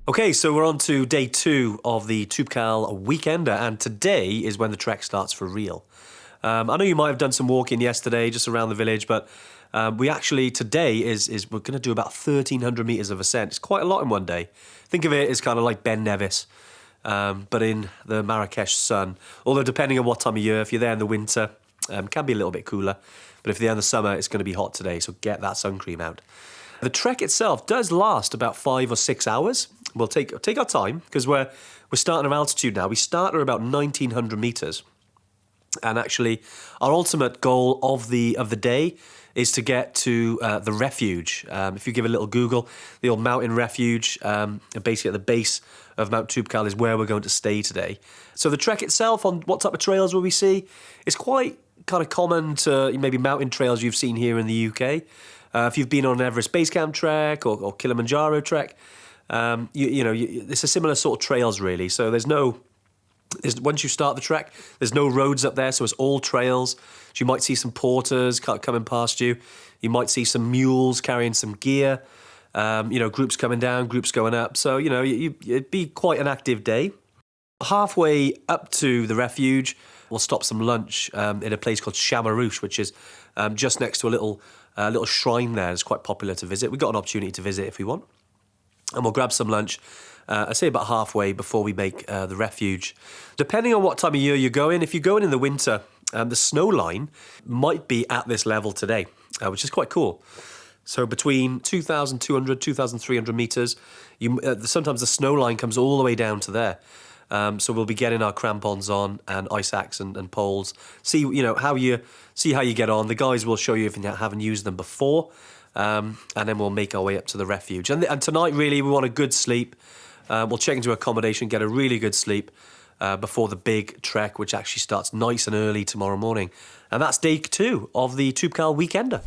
Okay, so we're on to day 2 of the Toubkal Weekender, and today is when the trek starts for real. I know you might have done some walking yesterday just around the village, but we actually, today is we're going to do about 1,300 metres of ascent. It's quite a lot in one day. Think of it as kind of like Ben Nevis, but in the Marrakesh sun. Although depending on what time of year, if you're there in the winter, can be a little bit cooler. But if you're there in the summer, it's going to be hot today, so get that sun cream out. The trek itself does last about 5 or 6 hours. We'll take our time because we're starting at altitude now. We start at about 1,900 metres. And actually, our ultimate goal of the day is to get to the refuge. If you give a little Google, the old mountain refuge, basically at the base of Mt Toubkal is where we're going to stay today. So the trek itself, on what type of trails will we see? It's quite kind of common to maybe mountain trails you've seen here in the UK. If you've been on an Everest Base Camp trek or Kilimanjaro trek, it's a similar sort of trails really. So once you start the trek, there's no roads up there, so it's all trails. So you might see some porters coming past you. You might see some mules carrying some gear. Groups coming down, groups going up. So it'd be quite an active day. Halfway up to the refuge, we'll stop some lunch in a place called Chamarouche, which is just next to a little shrine there. It's quite popular to visit. We've got an opportunity to visit if we want. And we'll grab some lunch, I'd say about halfway before we make the refuge. Depending on what time of year you're going, if you're going in the winter, the snow line might be at this level today, which is quite cool. So between 2,200, 2,300 metres, sometimes the snow line comes all the way down to there. So we'll be getting our crampons on and ice axe and poles. See how you get on. The guys will show you if you haven't used them before. And then we'll make our way up to the refuge. And tonight, really, we want a good sleep. We'll check into accommodation, get a really good sleep before the big trek, which actually starts nice and early tomorrow morning. And that's day 2 of the Toubkal Weekender.